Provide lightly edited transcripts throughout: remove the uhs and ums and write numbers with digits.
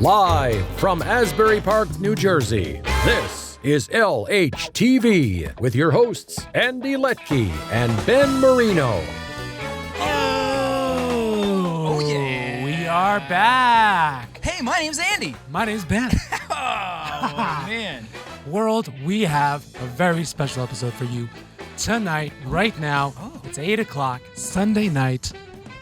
Live from Asbury Park, New Jersey, this is LhTV with your hosts, Andy Letke and Ben Marino. Oh yeah. We are back. Hey, my name's Andy. My name's Ben. Oh, man. World, we have a very special episode for you tonight, right now. It's 8 o'clock, Sunday night.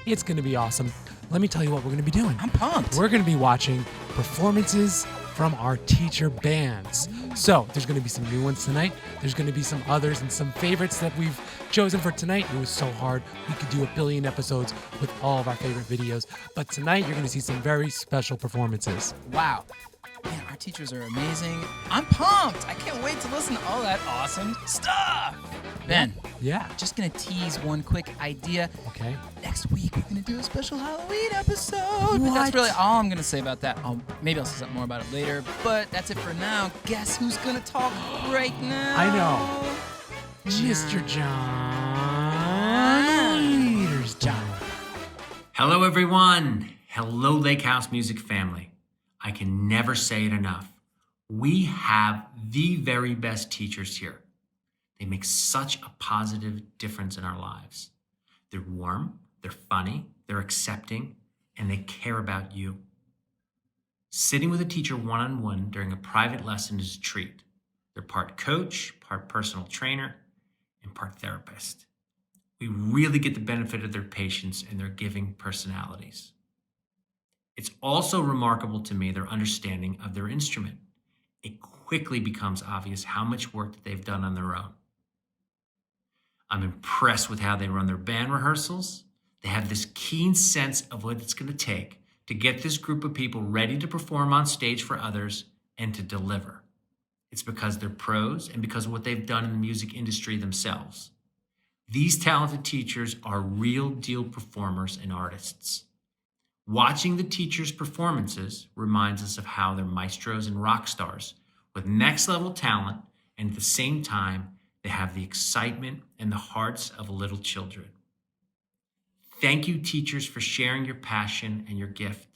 It's going to be awesome. Let me tell you what we're going to be doing. I'm pumped. We're going to be watching performances from our teacher bands. So there's going to be some new ones tonight. There's going to be some others and some favorites that we've chosen for tonight. It was so hard. We could do a billion episodes with all of our favorite videos. But tonight you're going to see some very special performances. Wow. Man, our teachers are amazing. I'm pumped. I can't wait to listen to all that awesome stuff. Ben. Yeah. Just going to tease one quick idea. Okay. Next week, we're going to do a special Halloween episode. What? But that's really all I'm going to say about that. Maybe I'll say something more about it later. But that's it for now. Guess who's going to talk right now? I know. Mr. John Peters. John. Hello, everyone. Hello, Lake House Music family. I can never say it enough. We have the very best teachers here. They make such a positive difference in our lives. They're warm, they're funny, they're accepting, and they care about you. Sitting with a teacher one-on-one during a private lesson is a treat. They're part coach, part personal trainer, and part therapist. We really get the benefit of their patience and their giving personalities. It's also remarkable to me their understanding of their instrument. It quickly becomes obvious how much work that they've done on their own. I'm impressed with how they run their band rehearsals. They have this keen sense of what it's going to take to get this group of people ready to perform on stage for others and to deliver. It's because they're pros and because of what they've done in the music industry themselves. These talented teachers are real deal performers and artists. Watching the teachers' performances reminds us of how they're maestros and rock stars with next level talent, and at the same time, they have the excitement and the hearts of little children. Thank you, teachers, for sharing your passion and your gift.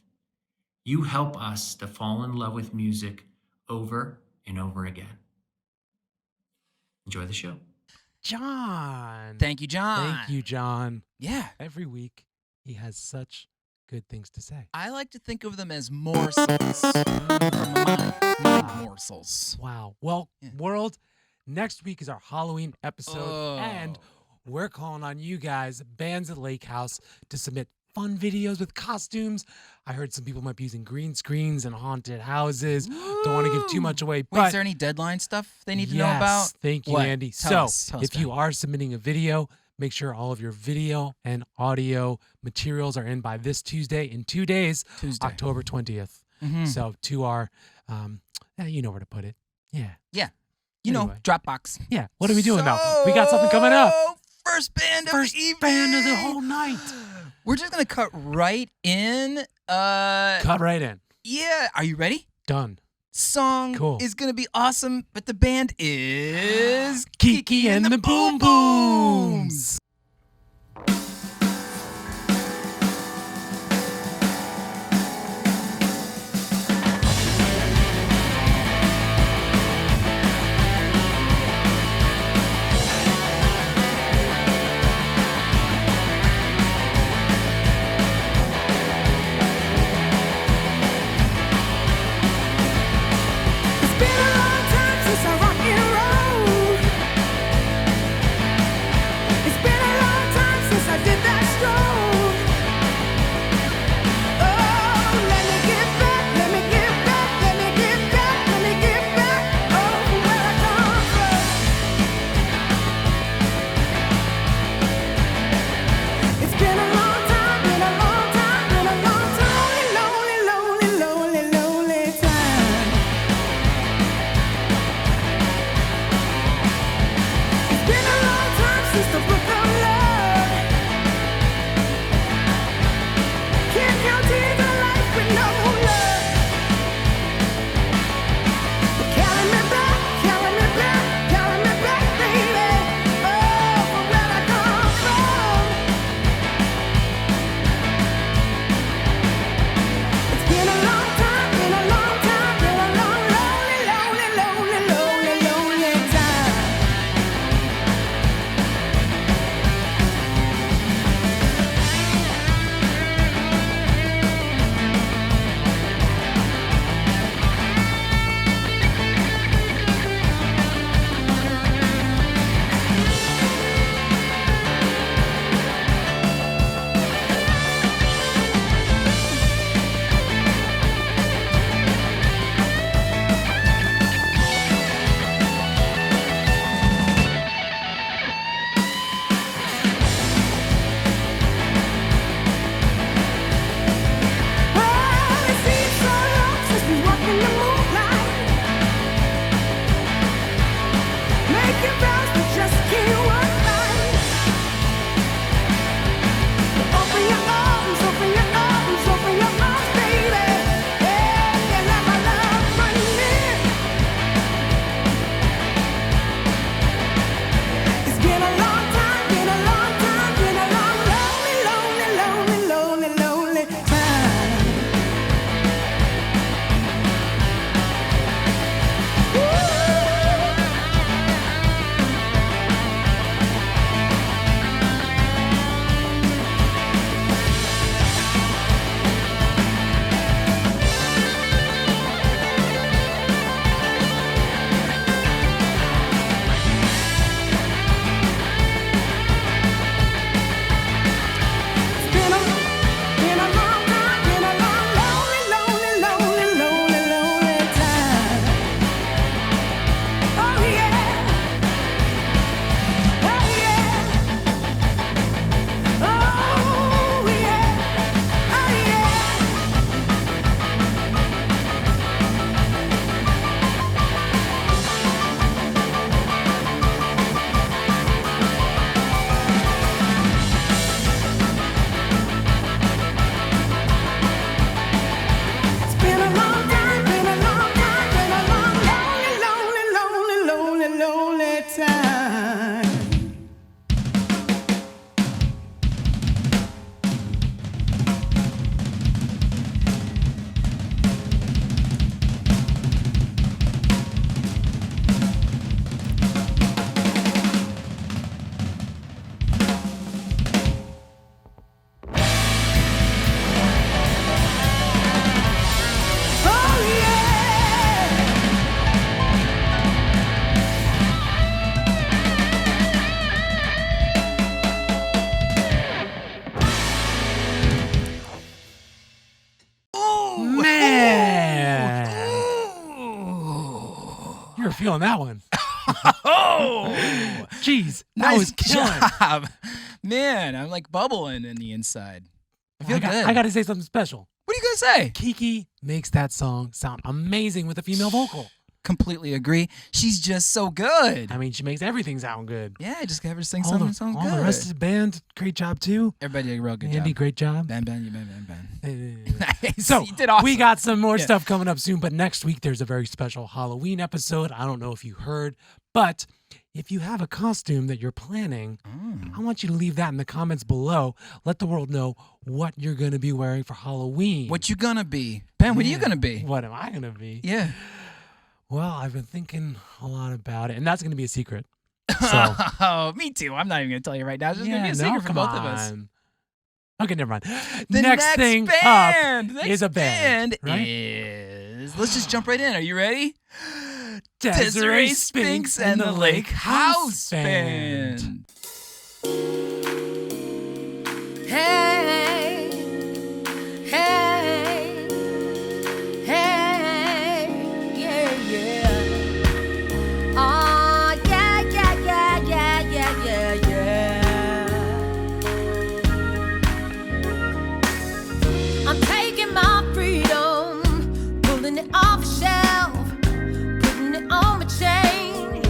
You help us to fall in love with music over and over again. Enjoy the show. John. Thank you, John. Thank you, John. Yeah. Every week, he has such good things to say. I like to think of them as morsels from mind morsels. Wow. Well, Yeah. world, next week is our Halloween episode, and we're calling on you guys, bands at Lake House, to submit fun videos with costumes. I heard some people might be using green screens and haunted houses. Don't want to give too much away. Wait, but is there any deadline stuff they need to yes, know about? Thank you, What? Andy. Tell us, if you are submitting a video, make sure all of your video and audio materials are in by this Tuesday, in 2 days, October 20th. Mm-hmm. So to our, you know where to put it. Yeah. Yeah. You know, Anyway. Dropbox. Yeah. What are we doing now? We got something coming up. First band of First the evening. band of the whole night. We're just going to cut right in. Cut right in. Yeah. Are you ready? Done. Song Cool. is going to be awesome, but the band is Kiki and the Boom Booms. It's been a long time since I rock and roll. It's been a long time since I were feeling that one. Oh, Jeez, that nice was killing. job. Man, I'm like bubbling in the inside. I feel good. I got to say something special. What are you going to say? Kiki makes that song sound amazing with a female vocal. Completely agree. She's just so good. I mean, she makes everything sound good. Yeah, just have her sing All something the, that sounds all good. the rest of the band, great job too. Everybody did a real good Andy, job. great job. Ben, you Ben. Nice. So You did awesome. we got some more Yeah. stuff coming up soon, but next week there's a very special Halloween episode. I don't know if you heard, but if you have a costume that you're planning, I want you to leave that in the comments below. Let the world know what you're going to be wearing for Halloween. What you gonna be? Ben, what are you gonna be? What am I going to be? Yeah. Well, I've been thinking a lot about it, and that's going to be a secret. So, Oh, me too. I'm not even gonna tell you right now. It's just gonna be a no, secret for come both of us. on. Okay, never mind. The next thing band, up the next is a band, right? is. Let's just jump right in. Are you ready? Desiree Spinks and the Lake House Band. Hey, hey, hey, yeah, yeah. Oh, yeah, yeah, yeah, yeah, yeah, yeah, yeah. I'm taking my freedom, pulling it off the shelf, putting it on my chain,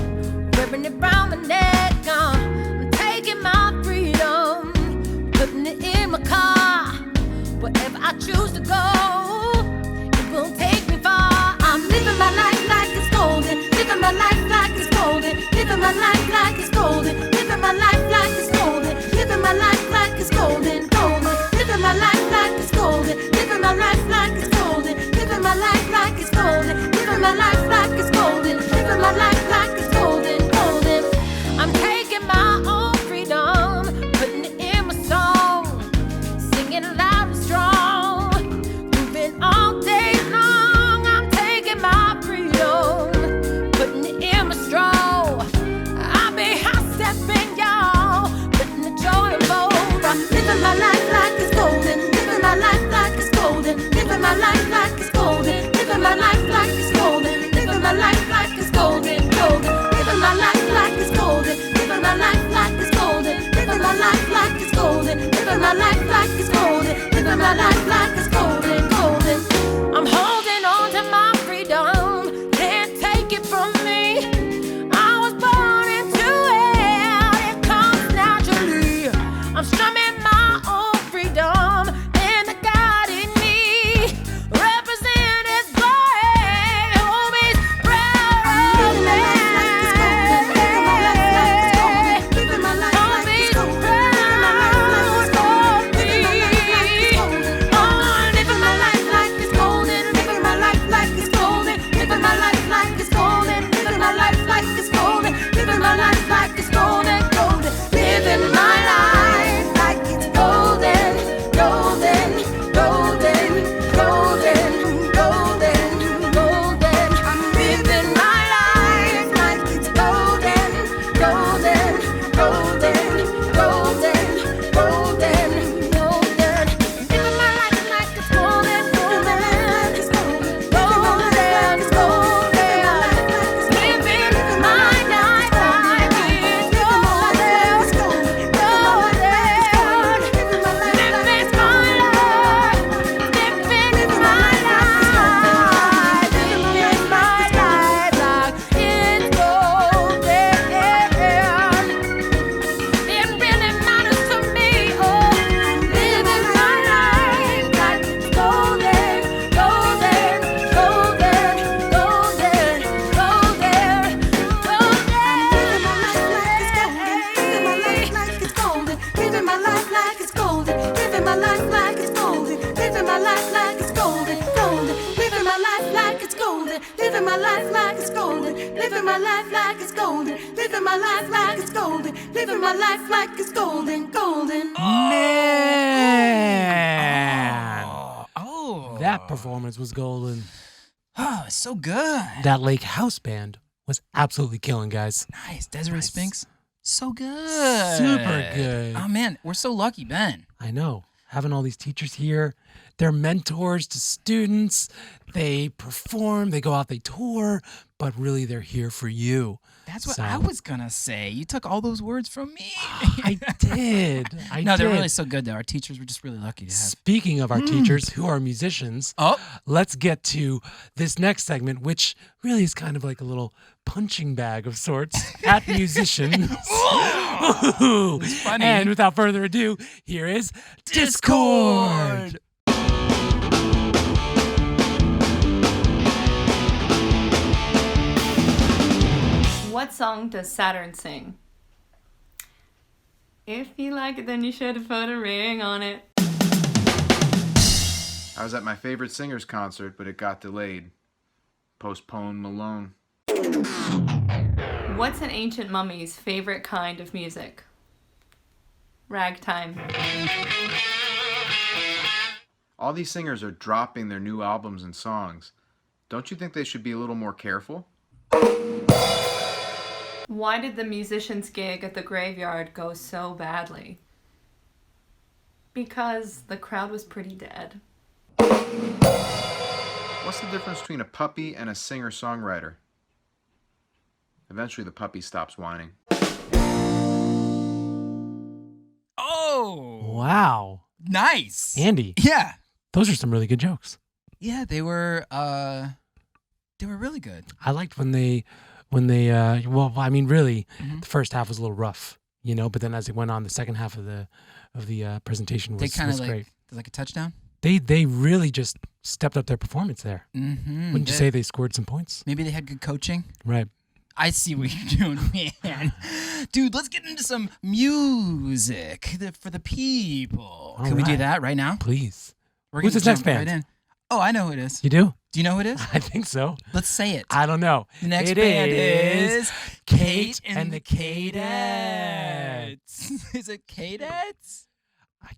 wearing it round my neck. I'm taking my freedom, putting it in my car. Wherever I choose to go, it won't take me far. I'm living my life like it's golden, living my life like it's golden, living my life like it's golden, living my life like it's golden, living my life like it's golden, golden, living my life like it's golden, living my life like it's golden, living my life like it's golden, living my life like it's golden, living my life like it's golden, golden. I'm taking my own freedom, putting it in my song, singing loud and strong, moving all day long. I'm taking my freedom, putting it in my stroll. I'll be hot stepping, y'all, putting the joy in bold. I'm living my life like it's golden, living my life like it's golden, living my life like it's golden, living my life like it's golden, living my life like it's golden, golden, living my life like it's golden, living my life like it's golden, living my life like it's golden, living my life like it's golden, living my life like it's golden, golden. I'm holding on to my freedom, can't take it from me. I was born into it, it comes naturally. I'm strumming my own freedom, and the God in me represent His glory. Homies, proud of me. Living my life like it's golden, living my life like it's golden, oh, living my life like it's golden, living my life like it's golden, living my life like it's golden, living my life like it's golden, living my life like it's golden, golden, living my life like it's golden, golden, golden, golden, golden, golden. I'm living my life like it's golden, golden, golden, golden, golden, golden. Living my life like it's golden, golden, it's golden, golden, it's golden. Living my life like it's golden, golden, living my life, living my life, living my life like it's golden. It really matters to me, oh, living my life like it's golden, golden, golden, golden, golden, golden. Living my life like it's golden, living my life like it's golden, living my life like it's golden, golden, living my life like it's golden, living my life like it's golden, living my life like it's golden, living my life like it's golden, living my life like it's golden, golden. Man, Oh. that performance was golden. Oh, it's so good. That Lake House Band was absolutely killing, guys. Nice. Desiree Spinks. So good. Super good. Oh, man. We're so lucky, Ben. I know. Having all these teachers here, They're mentors to students. They perform, they go out, they tour, but really they're here for you. That's what So- I was gonna say. You took all those words from me. I did. They're really so good though. Our teachers were just really lucky to have. Speaking of our teachers who are musicians, Oh, let's get to this next segment, which really is kind of like a little punching bag of sorts at musicians. Ooh. it's funny. And without further ado, here is Discord. What song does Saturn sing? If you like it, then you should have put a ring on it. I was at my favorite singer's concert, but it got delayed. Postpone Malone. What's an ancient mummy's favorite kind of music? Ragtime. All these singers are dropping their new albums and songs. Don't you think they should be a little more careful? Why did the musician's gig at the graveyard go so badly? Because the crowd was pretty dead. What's the difference between a puppy and a singer-songwriter? Eventually the puppy stops whining. oh, Wow. nice. Andy, Yeah, those are some really good jokes. yeah, they were really good. I liked when they well, I mean, really, Mhm. the first half was a little rough, but then as it went on, the second half of the presentation They was kind of great. like a touchdown. They really just stepped up their performance there. Mm-hmm. Wouldn't you say they scored some points? Maybe they had good coaching. Right. I see what you're doing, man. Dude, let's get into some music for the people. All Can we do right. that right now? Please. We're Who's gonna this next jump band? Right in. Oh, I know who it is. You do? Do you know who it is? I think so. Let's say it. I don't know. The next It band is is Kate and the Cadets. Is it Cadets?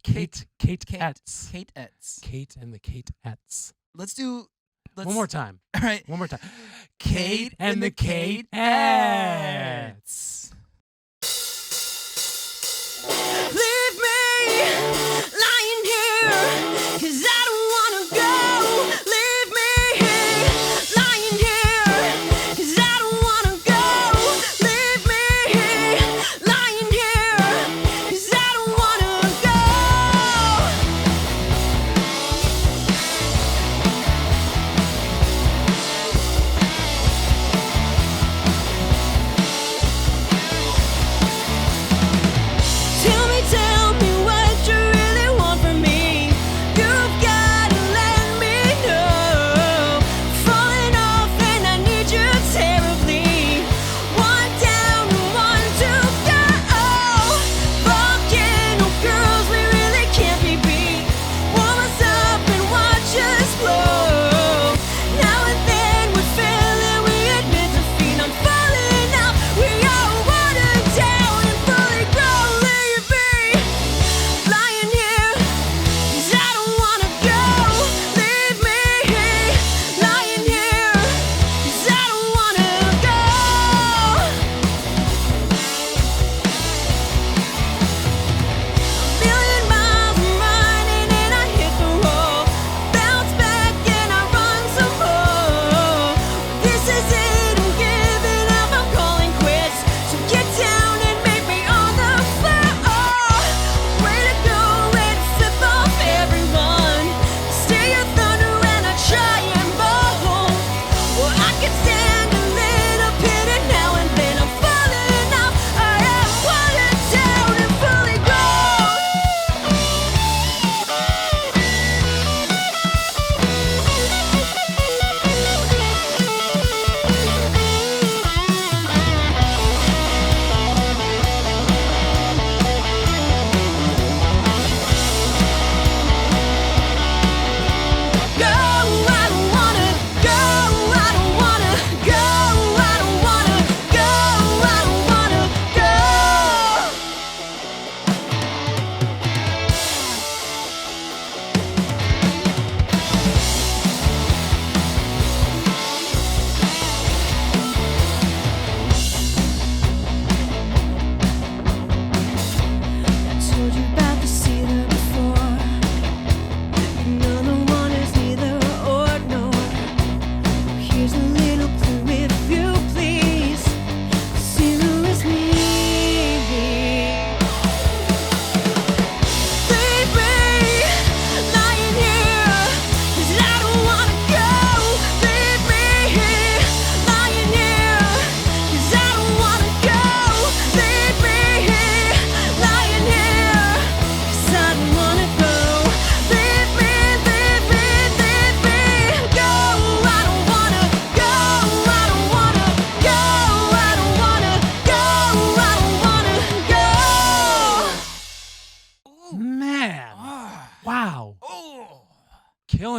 Cadets. Cadets. Kate and the Cadets. Let's do. One more time. All right. One more time. Kate and the Cadets. Leave me lying here, 'cause I don't wanna go. Leave me lying here, 'cause I don't wanna go. Leave me lying here, 'cause I don't wanna go.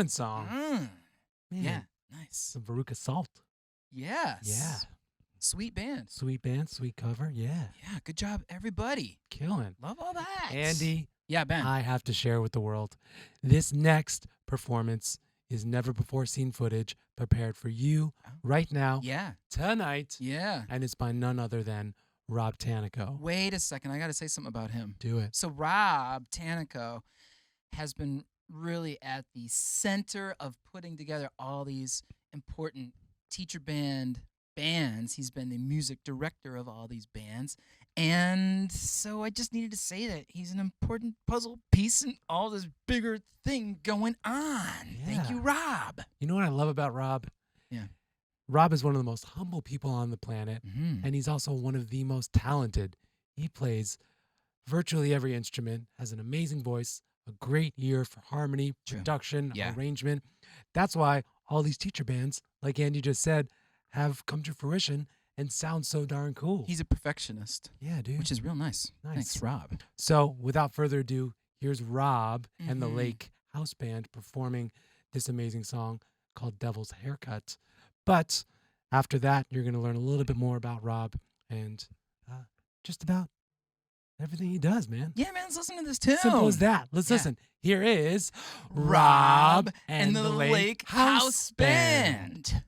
Killing song. Man, Yeah, nice. some Veruca Salt. Yes. Yeah. Sweet band. Sweet band, sweet cover. Yeah. Yeah, good job, everybody. Killing. Love all that. Andy, Yeah, Ben. I have to share with the world. This next performance is never before seen footage prepared for you right now, Yeah. tonight, Yeah. and it's by none other than Rob Tanako. Wait a second. I got to say something about him. Do it. So Rob Tanako has been really at the center of putting together all these important teacher bands. He's been the music director of all these bands. And so I just needed to say that he's an important puzzle piece in all this bigger thing going on. Thank you, Rob. You know what I love about Rob? Yeah. Rob is one of the most humble people on the planet, Mm-hmm. and he's also one of the most talented. He plays virtually every instrument, has an amazing voice, a great ear for harmony, True. production, Yeah. arrangement. That's why all these teacher bands, like Andy just said, have come to fruition and sound so darn cool. He's a perfectionist, Yeah, dude. which is real nice. Nice. Thanks, Rob. So, without further ado, here's Rob and the Mhm. Lake House Band performing this amazing song called Devil's Haircut. But after that, you're going to learn a little bit more about Rob and just about everything he does, man. Yeah, man, let's listen to this tune. Simple as that. Let's Yeah. listen. Here is Rob and the Lake House Band.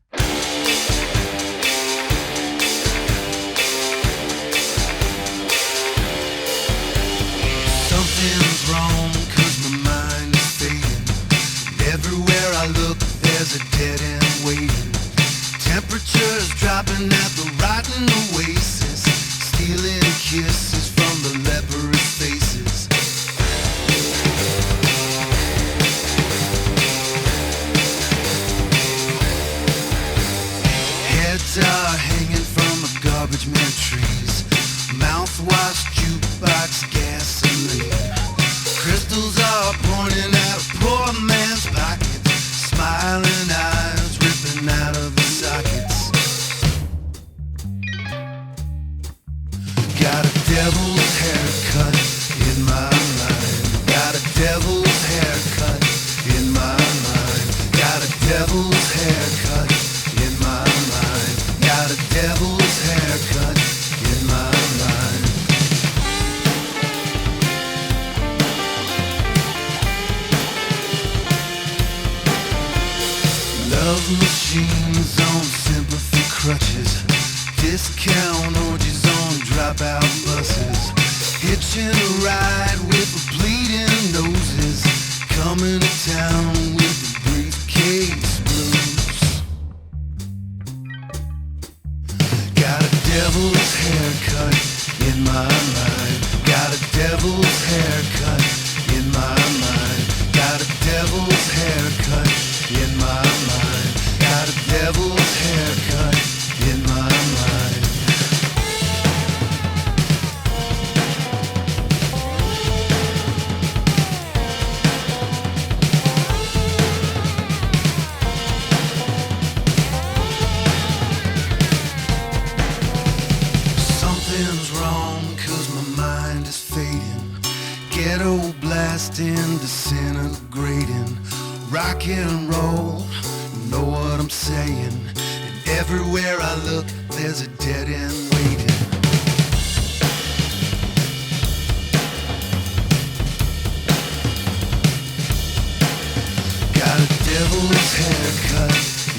Something's wrong, 'cause my mind is fading. Everywhere I look, there's a dead end waiting. Temperatures dropping at the rotten oasis, stealing kisses from the leprous faces. Heads are hanging from the garbage man trees. Mouthwash, jukebox, gasoline. Crystals are pointing at a poor man's pockets. Smiling eyes ripping out of his sockets. Got a devil's haircut in my mind. Got a devil's haircut in my mind. Got a devil's haircut in my mind. Got a devil's haircut in my mind. Love machines on sympathy crutches. Discount orgies on dropout buses. Hitching a ride with the bleeding noses. Coming to town with the briefcase blues. Got a devil's haircut in my mind. Got a devil's haircut in my mind. Got a devil's haircut in my mind. Got a devil's haircut in my mind. Something's wrong, 'cause my mind is fading. Ghetto blasting, disintegrating. Rock and roll, you know what I'm saying. And everywhere I look, there's a dead end waiting. Got a devil's haircut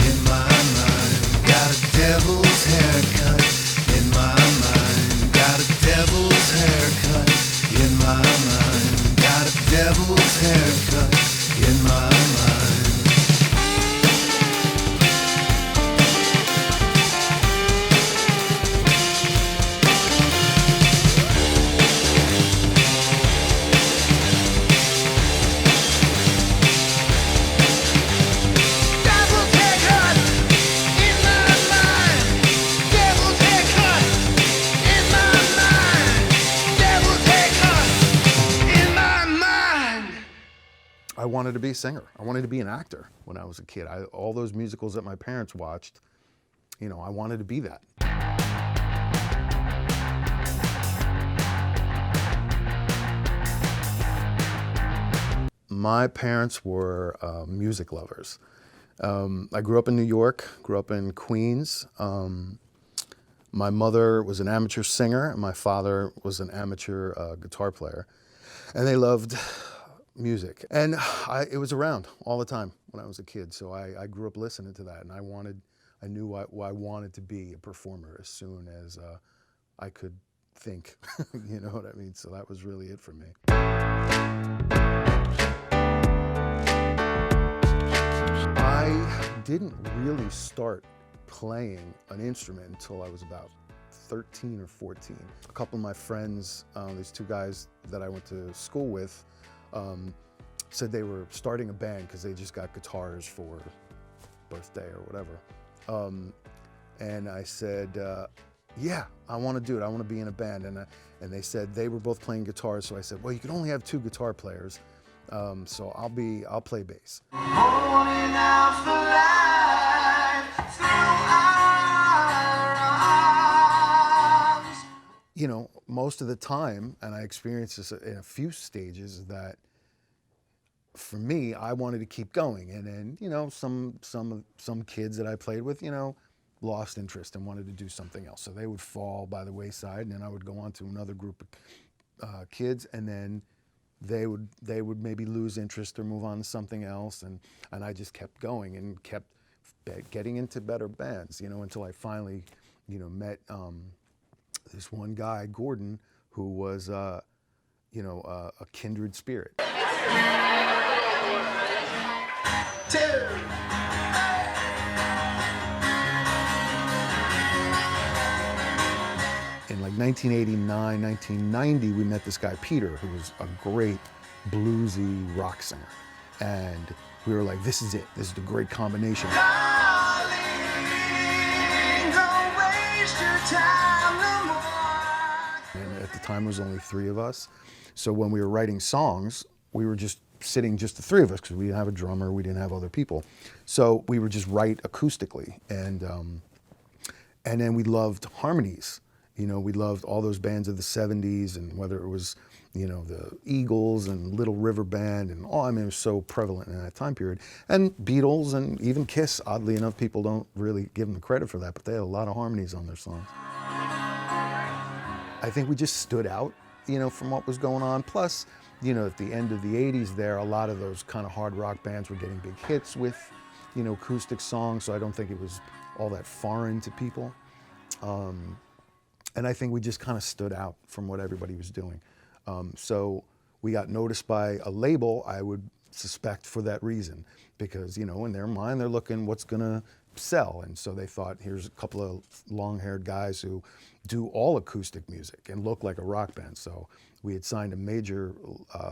in my mind. Got a devil's haircut in my mind. Got a devil's haircut in my mind. Got a devil's haircut in my mind. Devil's haircut in my mind. Devil's haircut in my mind. Devil's haircut in my mind. I wanted to be a singer. I wanted to be an actor when I was a kid. All those musicals that my parents watched, you know, I wanted to be that. My parents were music lovers. I grew up in New York, grew up in Queens. My mother was an amateur singer, and my father was an amateur guitar player. And they loved music. And it was around all the time when I was a kid. So I grew up listening to that, and I knew I wanted to be a performer as soon as I could think, you know what I mean? So that was really it for me. I didn't really start playing an instrument until I was about 13 or 14. A couple of my friends, these two guys that I went to school with, said they were starting a band because they just got guitars for birthday or whatever. And I said, yeah, I want to do it. I want to be in a band. And they said they were both playing guitars. So I said, well, you can only have 2 guitar players. So I'll play bass. You know, most of the time, and I experienced this in a few stages, that for me, I wanted to keep going. And then, you know, some kids that I played with, you know, lost interest and wanted to do something else. So they would fall by the wayside, and then I would go on to another group of kids, and then they would maybe lose interest or move on to something else, and I just kept going and kept getting into better bands, you know, until I finally, you know, met this one guy, Gordon, who was, you know, a kindred spirit. In like 1989, 1990, we met this guy, Peter, who was a great bluesy rock singer. And we were like, this is it. This is the great combination. Darling, don't waste your time no more. And at the time, there was only 3 of us. So when we were writing songs, we were just sitting, just the 3 of us, because we didn't have a drummer, we didn't have other people. So we would just write acoustically. And then we loved harmonies. You know, we loved all those bands of the 70s, and whether it was, you know, the Eagles and Little River Band and all, I mean, it was so prevalent in that time period. And Beatles and even Kiss, oddly enough, people don't really give them the credit for that, but they had a lot of harmonies on their songs. I think we just stood out, you know, from what was going on. Plus, you know, at the end of the 80s there, a lot of those kind of hard rock bands were getting big hits with, you know, acoustic songs, so I don't think it was all that foreign to people. And I think we just kind of stood out from what everybody was doing. So we got noticed by a label, I would suspect, for that reason. Because, you know, in their mind, they're looking what's gonna sell. And so they thought, here's a couple of long-haired guys who do all acoustic music and look like a rock band. So we had signed a major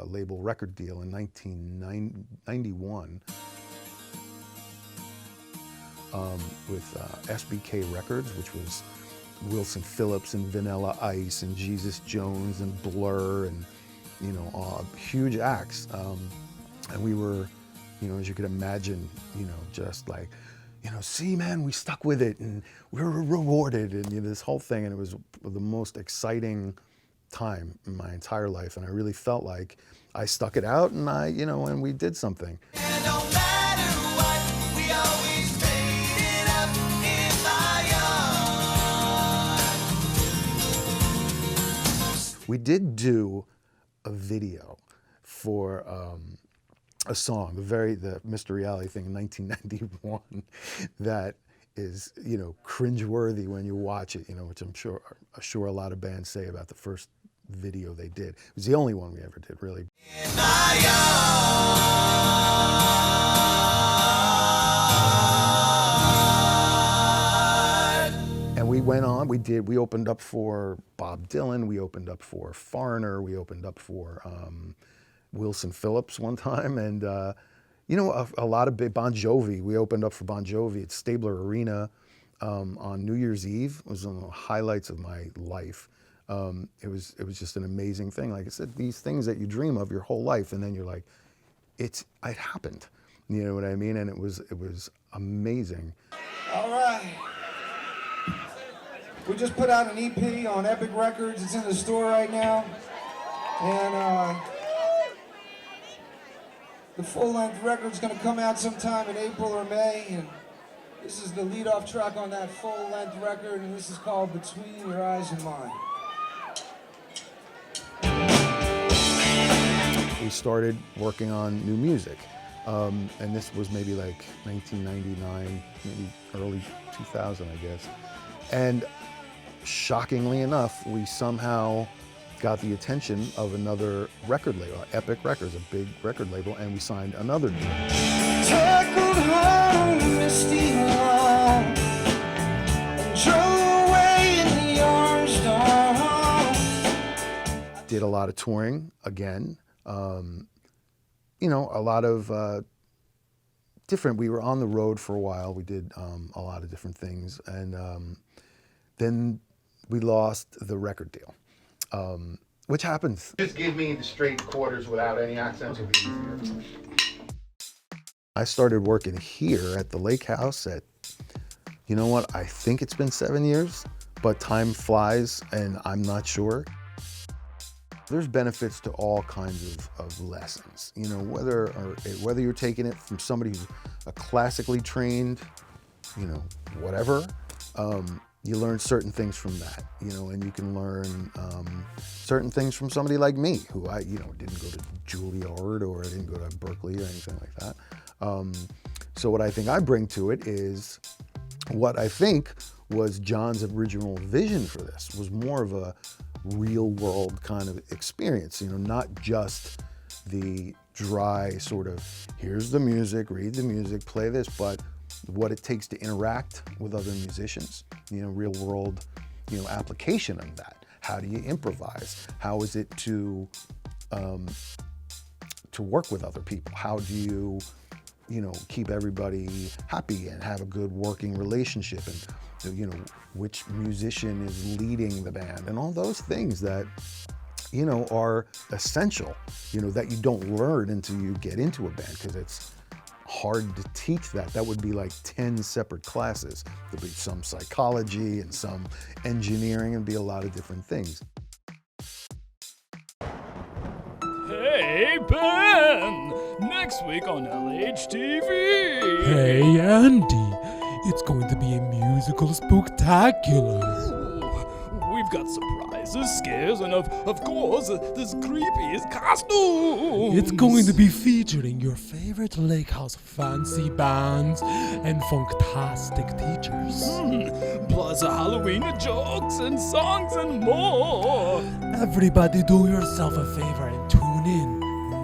label record deal in 1991 with SBK Records, which was Wilson Phillips and Vanilla Ice and Jesus Jones and Blur and, you know, huge acts. And we were, you know, as you could imagine, you know, just like, you know, see, man, we stuck with it and we were rewarded, and, you know, this whole thing. And it was the most exciting time in my entire life. And I really felt like I stuck it out, and you know, and we did something. And no matter what, we always made it up in my yard. We did do a video for a song, the Mr. Reality thing in 1991, that is, you know, cringeworthy when you watch it, you know, which I'm sure a lot of bands say about the first video they did. It was the only one we ever did, really. In my yard. And we went on, we opened up for Bob Dylan, we opened up for Foreigner, we opened up for Wilson Phillips one time, and you know, a lot of big Bon Jovi. We opened up for Bon Jovi at Stabler Arena on New Year's Eve. It was one of the highlights of my life. It was just an amazing thing. Like I said, these things that you dream of your whole life, and then you're like, it happened. You know what I mean? And it was amazing. All right. We just put out an EP on Epic Records. It's in the store right now, and The full-length record's gonna come out sometime in April or May, and this is the lead-off track on that full-length record, and this is called Between Your Eyes and Mine. We started working on new music, and this was maybe like 1999, maybe early 2000, I guess. And shockingly enough, we somehow got the attention of another record label, Epic Records, a big record label, and we signed another deal. Tackled home, misty long, and drove away in the orange dawn. Did a lot of touring again. You know, a lot of different, we were on the road for a while. We did a lot of different things. And then we lost the record deal, which happens. Just give me the straight quarters without any accents. It'll be easier. I started working here at the Lake House at, you know what, I think it's been 7 years, but time flies and I'm not sure. There's benefits to all kinds of lessons, you know, whether you're taking it from somebody who's a classically trained, you know, whatever, you learn certain things from that, you know, and you can learn certain things from somebody like me, who didn't go to Juilliard or I didn't go to Berkeley or anything like that. So what I think I bring to it is what I think was John's original vision for this, was more of a real world kind of experience, you know, not just the dry sort of, here's the music, read the music, play this, but what it takes to interact with other musicians, you know, real world, you know, application of that. How do you improvise? How is it to work with other people? How do you know, keep everybody happy and have a good working relationship, and you know, which musician is leading the band, and all those things that, you know, are essential, you know, that you don't learn until you get into a band, because it's hard to teach that. That would be like 10 separate classes. There'd be some psychology and some engineering, and be a lot of different things. Hey, Ben! Next week on LhTV! Hey, Andy. It's going to be a musical spooktacular. We've got surprises, scares, and of course, this creepy costumes! It's going to be featuring your favorite Lake House fancy bands and funktastic teachers. Plus Halloween jokes and songs and more! Everybody do yourself a favor and tune in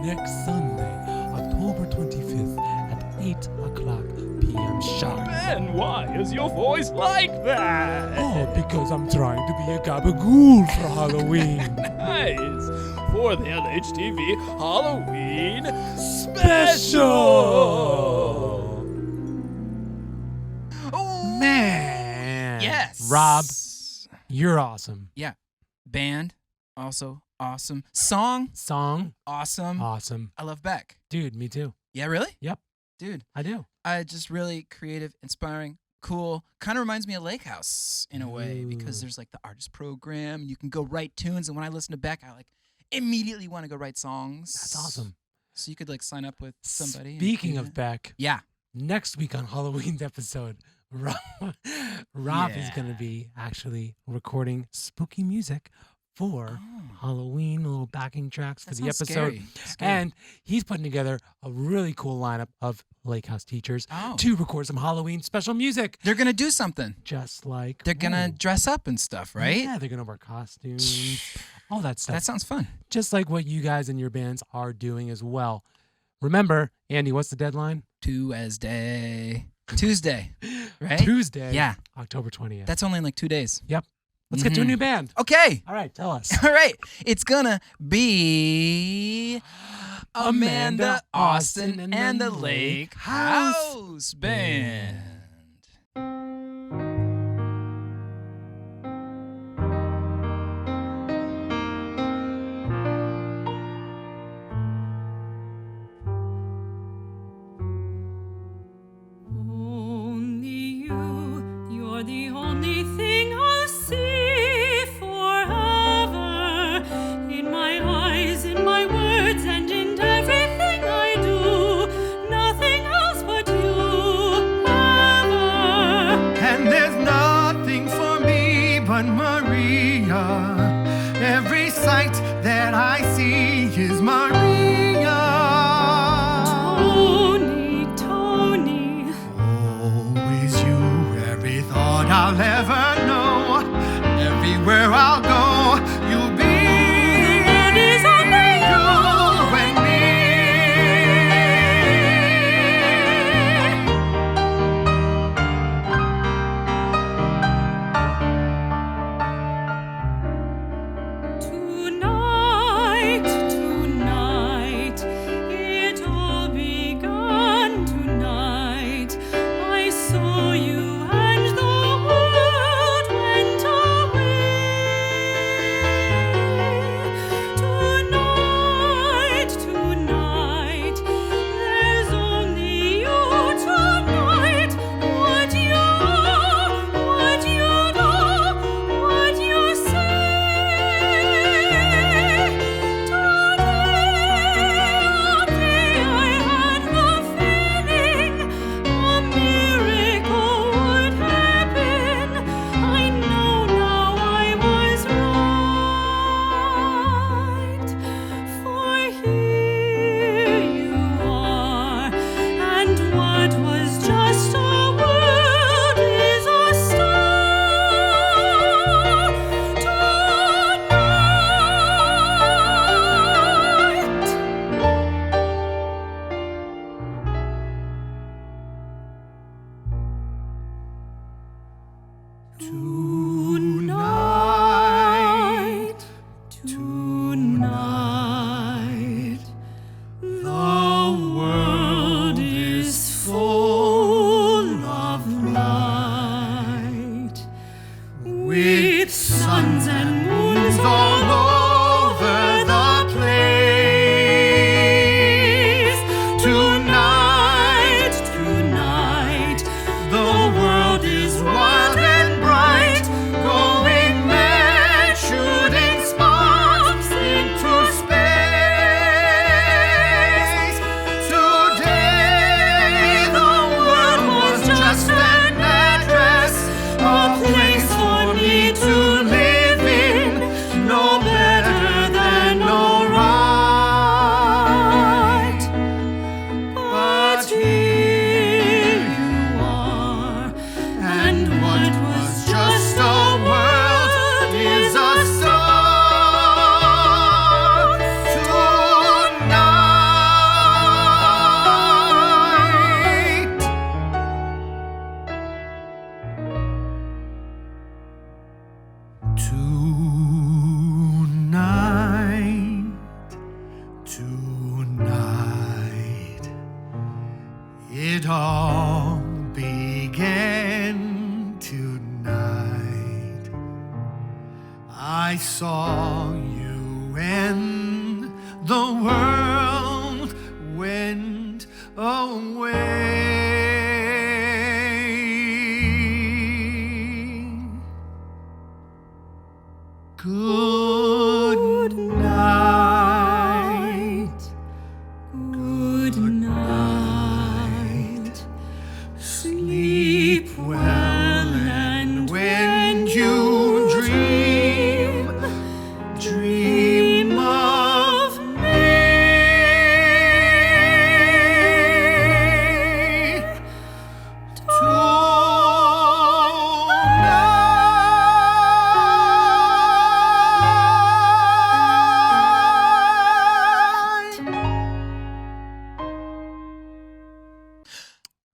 next Sunday, October 25th at 8 o'clock p.m. sharp. Ben, why is your voice like that? Oh, because I'm trying to be a gabagool for Halloween. Nice! For the LhTV Halloween Special! Oh, Man! yes! Rob, you're awesome. Yeah. Band, also awesome. Song, awesome. Awesome. I love Beck. Dude, me too. Yeah, really? Yep. Dude. I do. Just really creative, inspiring, cool. Kind of reminds me of Lake House in a way, because there's like the artist program, and you can go write tunes. And when I listen to Beck, I like immediately want to go write songs. That's awesome. So you could like sign up with somebody. Speaking of Beck, yeah, next week on Halloween's episode, Rob is going to be actually recording spooky music for Halloween, little backing tracks for the episode. Scary. And he's putting together a really cool lineup of Lake House teachers to record some Halloween special music. They're going to do something. Just like... They're going to dress up and stuff, right? Yeah, they're going to wear costumes, all that stuff. That sounds fun. Just like what you guys and your bands are doing as well. Remember, Andy, what's the deadline? Tuesday, right? Tuesday, yeah, October 20th. That's only in like 2 days. Yep. Let's get to a new band. Okay. All right, tell us. All right. It's gonna be Amanda Austin and the Lake House Band. The only thing I'll see forever, in my eyes, in my words, and in everything I do. but Maria. Every sight that I see is Maria. Tony, Tony. Always you, every thought I'll ever know. Everywhere I'll go, you'll be. It is only You and me. Tonight, tonight, it all began tonight. I saw you and the world went away. Tonight, tonight, there's only you tonight. What you do, what you say. Today I had the feeling a miracle would happen. I know now I was right. For here you are, and what was just a word is a star. Tonight, tonight, the world is full of light, with suns and moons all over the place. Tonight, tonight, the world is wild and bright, going mad, shooting sparks into space. Today, the world was just an address, a place for me to live in, no better than alright. But here you are, and what was just a world is a star tonight. Tonight, it all began tonight. I saw you and the world went away. Good night. Good night. Sleep well, and when you dream of me.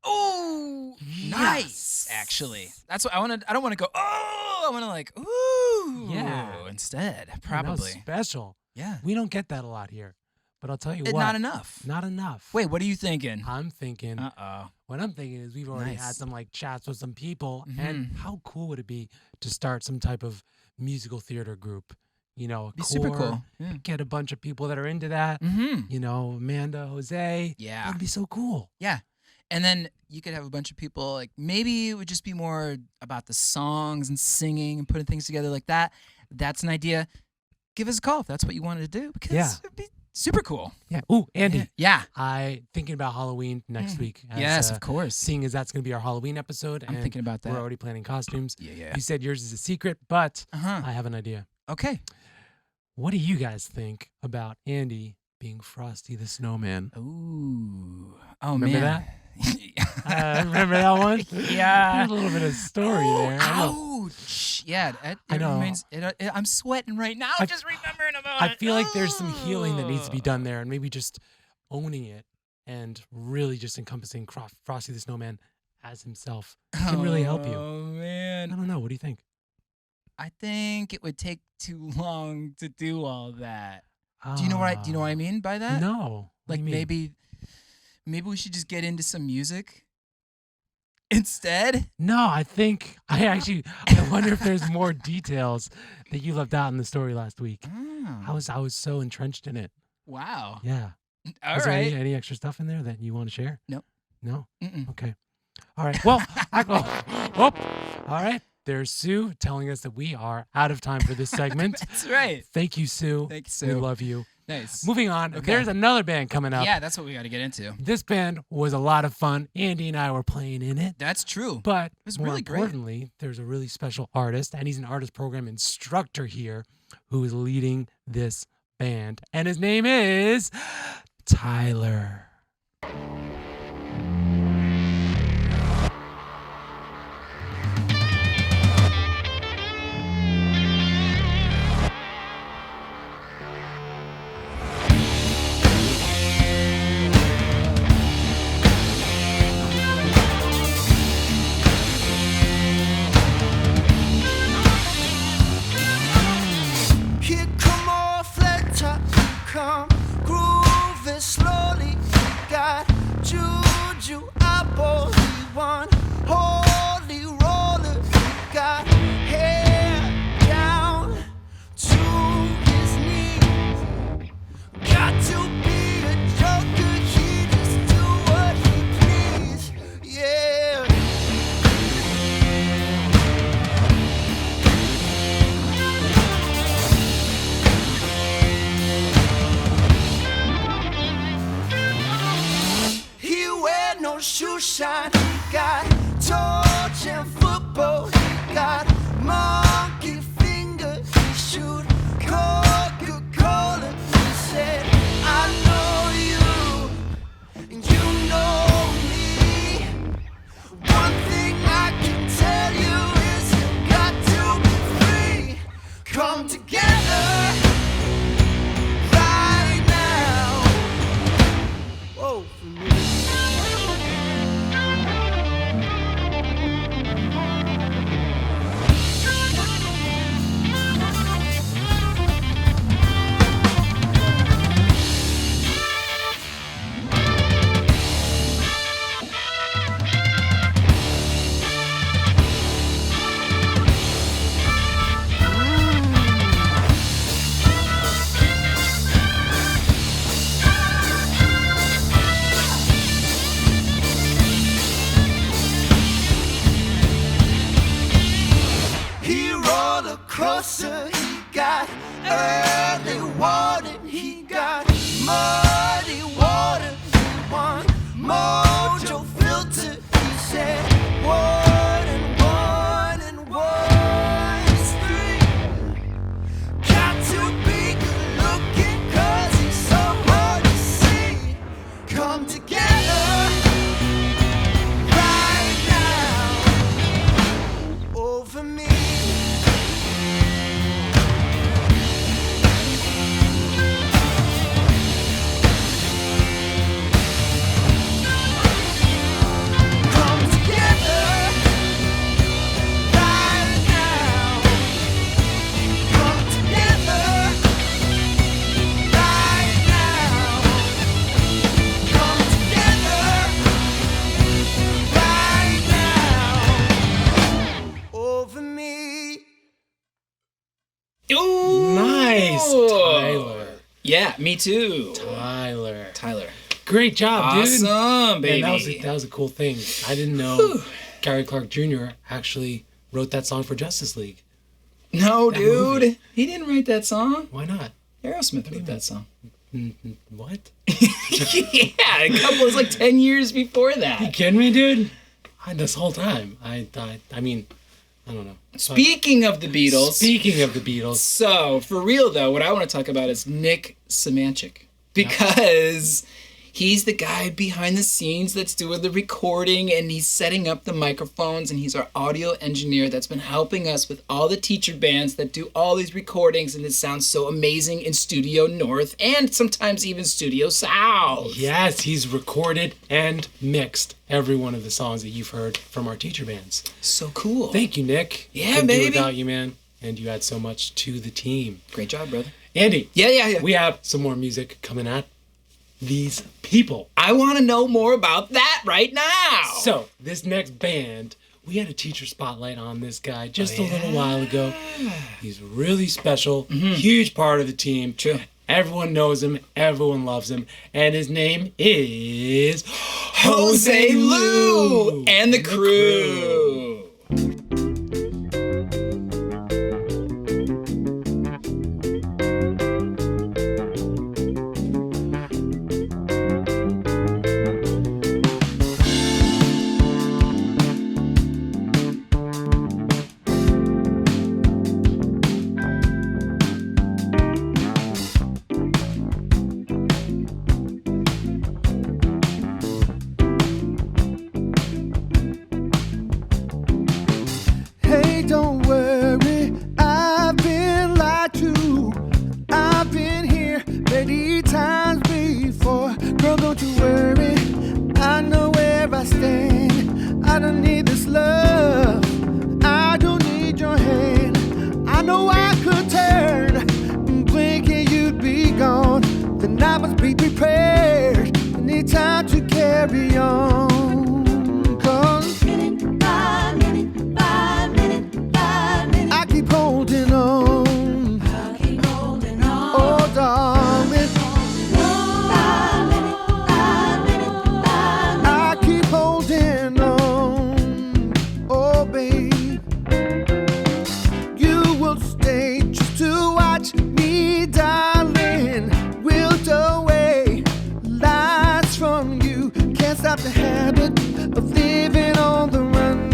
Oh, nice. Actually, that's what I wanted. I don't want to go. Oh, I want to like. Ooh. Yeah. Instead, Man, that was probably. special. Yeah. We don't get that a lot here. But I'll tell you what. Not enough. Not enough. Wait, what are you thinking? I'm thinking. What I'm thinking is we've already had Nice. some like chats with some people, Mm-hmm. and how cool would it be to start some type of musical theater group? You know, a Be super core, cool. Yeah. Get a bunch of people that are into that. Mm-hmm. You know, Amanda, Jose. Yeah. That'd be so cool. Yeah. And then you could have a bunch of people, like maybe it would just be more about the songs and singing and putting things together like that. That's an idea. Give us a call if that's what you wanted to do, because Yeah. it'd be Super cool. Yeah. Ooh, Andy. Yeah. I thinking about Halloween next week. Yes, of course. Seeing as that's going to be our Halloween episode. I'm and thinking about that. We're already planning costumes. Yeah. You said yours is a secret, but Uh-huh. I have an idea. Okay. What do you guys think about Andy being Frosty the Snowman? Ooh. Oh, Remember man. that? Remember that one? Yeah. There's a little bit of story there. Ouch. Yeah. I know. I'm sweating right now just remembering about it. I feel like there's some healing that needs to be done there, and maybe just owning it and really just encompassing Frosty the Snowman as himself can really help you. Oh, man. I don't know. What do you think? I think it would take too long to do all that. Do you know what I mean by that? No. What Like do you mean? maybe we should just get into some music instead. No, I wonder if there's more details that you left out in the story last week. Oh. I was so entrenched in it. Wow. Yeah. All Is there right. any extra stuff in there that you want to share? Nope. No? Mm-mm. Okay. All right. Well, all right. There's Sue telling us that we are out of time for this segment. That's right. Thank you, Sue. Thank you, Sue. We love you. Nice. Moving on. Okay. There's another band coming up. Yeah, that's what we got to get into. This band was a lot of fun. Andy and I were playing in it. That's true. But it was more really great. importantly, there's a really special artist, and he's an artist program instructor here who is leading this band. And his name is Tyler. Here come off, let top come grooving slowly. Got juju, I believe one holy roller. Got hair down to his knees. Got to be a joker, he just do what he please. Yeah. He wear no shoe shine. He got torch and football. He got monkey finger. He shoot Coca-Cola. He said, I know you, and you know me. One thing I can tell you is you got to be free. Come together right now. Whoa, for me. He rolled across her, he got early warning, he got muddy water, he won mojo filter, he said one and one is three. Got to be good looking cause he's so hard to see. Come together right now over me. Come together right now. Come together right now. Come together right now over me. Ooh. Nice, Tyler. Yeah, me too. Tyler. Great job, dude. Awesome, baby. Man, that was a cool thing. I didn't know Gary Clark Jr. actually wrote that song for Justice League. No, That dude. movie. He didn't write that song. Why not? Aerosmith wrote that song. What? Yeah, a couple. It was like 10 years before that. You kidding me, dude? This whole time, I mean, I don't know. Speaking of the Beatles. So, for real though, what I want to talk about is Nick Szymanczyk. Because he's the guy behind the scenes that's doing the recording, and he's setting up the microphones, and he's our audio engineer that's been helping us with all the teacher bands that do all these recordings, and it sounds so amazing in Studio North and sometimes even Studio South. Yes, he's recorded and mixed every one of the songs that you've heard from our teacher bands. So cool. Thank you, Nick. Yeah, Couldn't do baby. without you, man. And you add so much to the team. Great job, brother. Andy. Yeah. We have some more music coming at these people. I want to know more about that right now. So, this next band, we had a teacher spotlight on this guy just a little while ago. He's really special, huge part of the team. True. Everyone knows him, everyone loves him, and his name is Jose Lou and the crew. Hey, don't worry, I've been lied to. I've been here many times before. Girl, don't you worry, I know where I stand. I don't need this love, I don't need your hand. I know I could turn, blinking you'd be gone. Then I must be prepared, I need time to carry on. 'Cause I keep holding on. Oh, darling. I keep holding on. Oh, babe. You will stay just to watch me, darling. Wilt away lies from you. Can't stop the habit of living on the run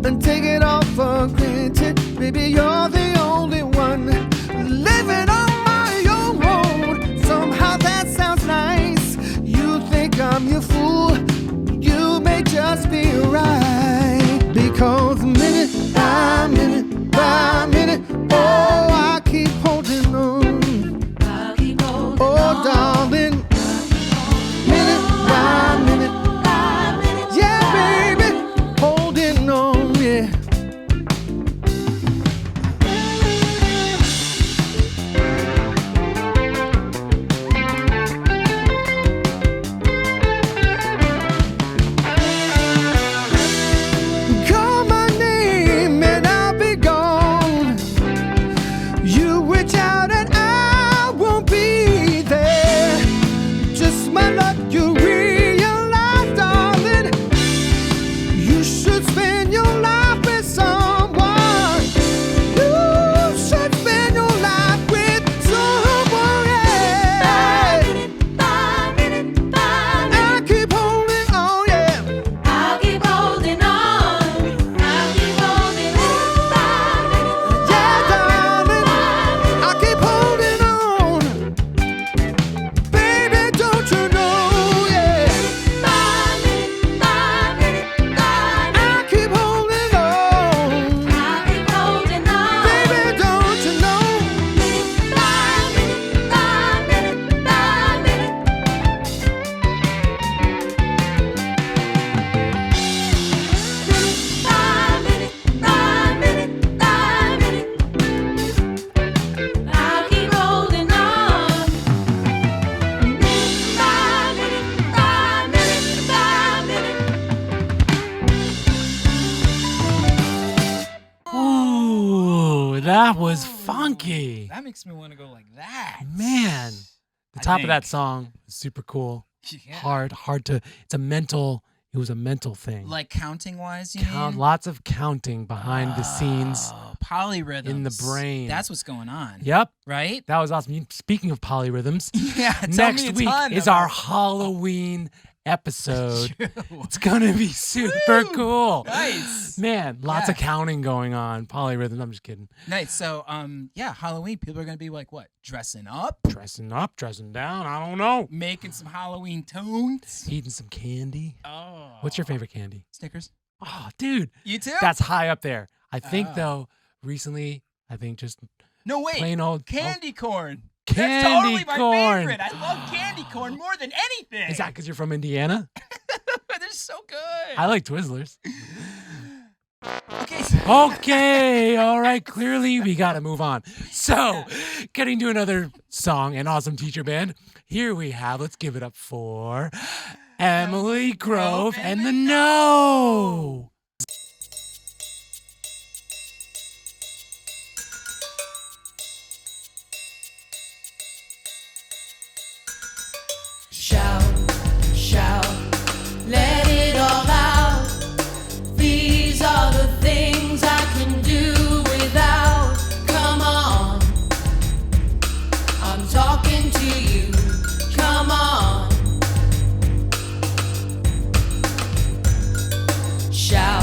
and take it all for granted. Baby, you're the only one living on my own. Somehow that sounds nice. You think I'm your fool. You may just be right. Because minute by minute by minute, oh, I keep holding on. Oh, darling. Minute by minute. Yeah, baby. Holding on, yeah. Call my name and I'll be gone. You reach out and I won't be there. Just my luck, you realize, darling, you should spend your life with someone. You should spend your life with someone else. I keep holding on, yeah. Yeah, darling, I keep holding on. Baby, don't you know, yeah. I keep holding on. Baby, don't you know? Ooh, that was funky. That makes me want to go like that. Man, the I top of that think. song is super cool. Yeah. Hard to, it was a mental thing. Like counting wise, you Count, mean? lots of counting behind the scenes. Oh, polyrhythms in the brain. That's what's going on. Yep. Right? That was awesome. Speaking of polyrhythms, Yeah, tell next me a week ton is about- our Halloween episode. It's gonna be super cool. Nice. Man, lots Yeah. of counting going on. Polyrhythms. I'm just kidding. Nice. So, yeah, Halloween, people are going to be like, what? Dressing up? Dressing up, dressing down. I don't know. Making some Halloween tunes? Eating some candy. Oh. What's your favorite candy? Snickers? Oh, dude. You too? That's high up there. I think, Oh. though, recently, just No, wait. plain old Candy corn. Candy That's totally my corn. favorite. I love candy corn more than anything. Is that because you're from Indiana? They're so good. I like Twizzlers. Okay. Okay, all right. Clearly, we got to move on. So, getting to another song, an awesome teacher band. Here we have, let's give it up for Emily Grove and the No. Shout, shout, let it all out. These are the things I can do without. Come on, I'm talking to you. Come on. Shout.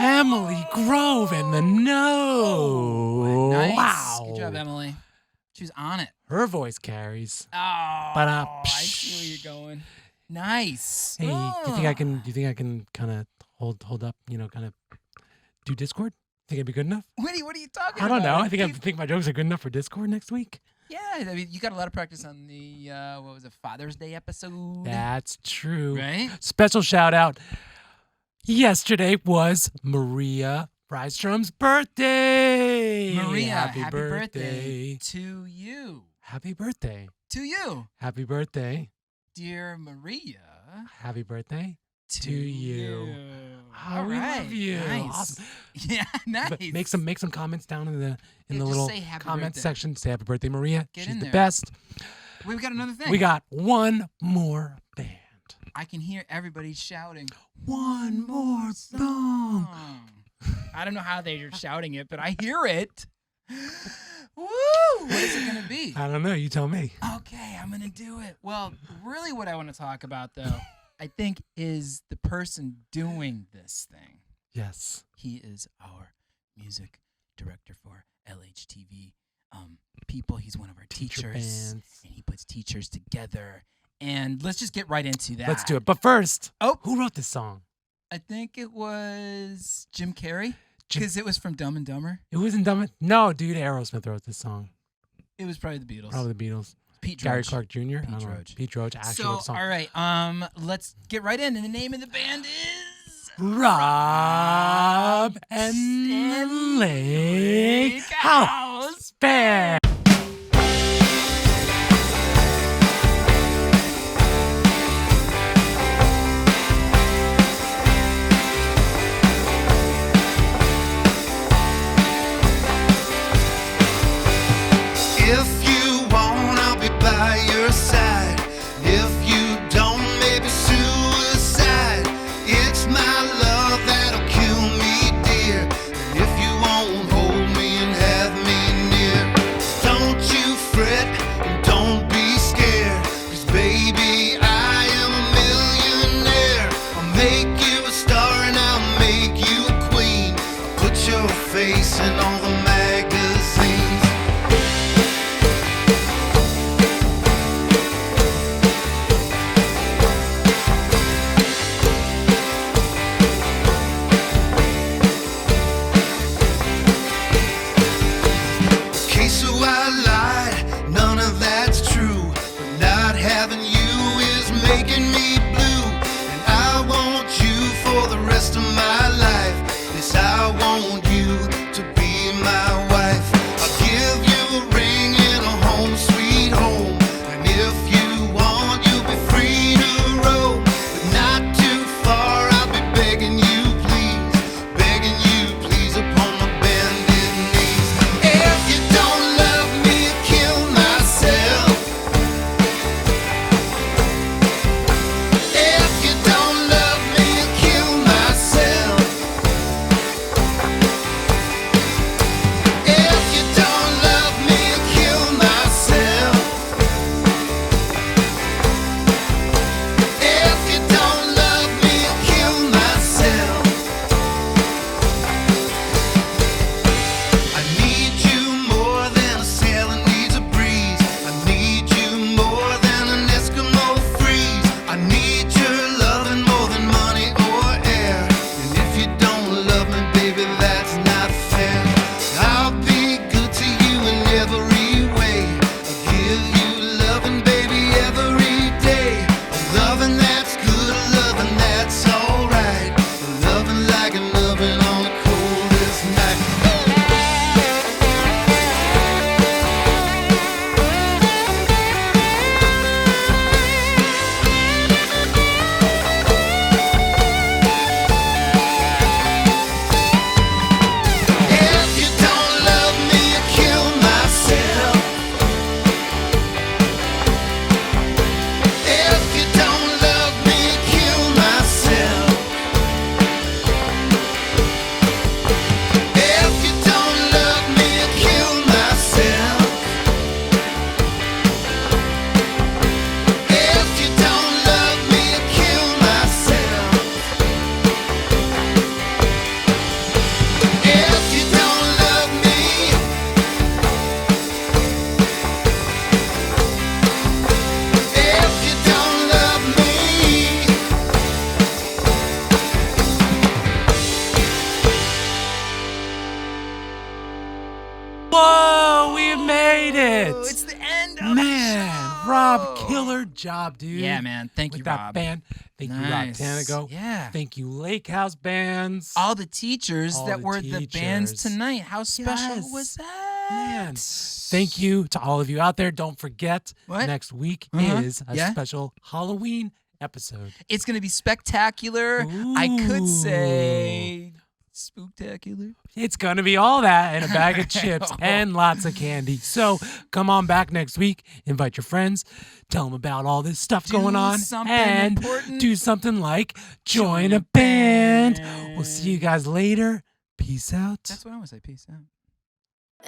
Emily Grove in the know. Nice. Wow. Good job, Emily. She was on it. Her voice carries. Oh, I see where you're going. Nice. Hey, you think I can kind of hold up? Kind of do Discord? Think I'd be good enough? What are you talking I about? don't know. I think my jokes are good enough for Discord next week. Yeah, I mean, you got a lot of practice on the Father's Day episode. That's true. Right? Special shout out. Yesterday was Maria Frystrom's birthday. Maria, happy birthday to you. Happy birthday. To you. Happy birthday. Dear Maria. Happy birthday to you. Oh, All we right. love you. Nice. Awesome. Yeah, nice. But make some comments down in the just little say happy comment birthday. section. Say happy birthday, Maria. Get She's in the there. best. Wait, we got another thing. We got one more band. I can hear everybody shouting, one more song. I don't know how they're shouting it, but I hear it. Woo! What is it going to be? I don't know. You tell me. Okay, I'm going to do it. Well, really what I want to talk about, though, I think is the person doing this thing. Yes. He is our music director for LhTV people. He's one of our teachers. Bands. And he puts teachers together. And let's just get right into that. Let's do it. But first, who wrote this song? I think it was Jim Carrey, because it was from Dumb and Dumber. It wasn't Dumb. No, dude, Aerosmith wrote this song. It was probably the Beatles. Probably the Beatles. Pete Gary Droge. Clark Jr. Pete I don't know. Droge. Pete Droge actually So, wrote the song. all right, let's get right in. And the name of the band is Rob and Lake House Band. If you want, I'll be by your side. If you don't, maybe suicide. It's my love that'll kill me, dear. And if you won't hold me and have me near, don't you fret and don't be scared. 'Cause baby, I am a millionaire. I'll make you a star and I'll make you a queen. I'll put your face in all the magazines. Okay, so I lied, none of that's true. But not having you is making me blue. And I want you for the rest of my life. Yes, I want you to be killer job, dude. Yeah, man. Thank you, with that Rob. band. Thank you, Rob Nice. Tanako. Yeah. Thank you, Lake House Bands. All the teachers All that the were the bands teachers. tonight. How special Yes. was that? Man, thank you to all of you out there. Don't forget, What? next week Uh-huh. is a Yeah? special Halloween episode. It's going to be spectacular. I could say spooktacular. It's going to be all that and a bag of chips and lots of candy. So come on back next week. Invite your friends. Tell them about all this stuff going on. something And important. do something like join a band. We'll see you guys later. Peace out. That's what I want to say. Peace out.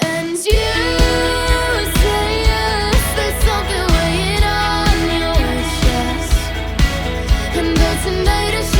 And you say yes, there's something weighing on your chest. And though tonight is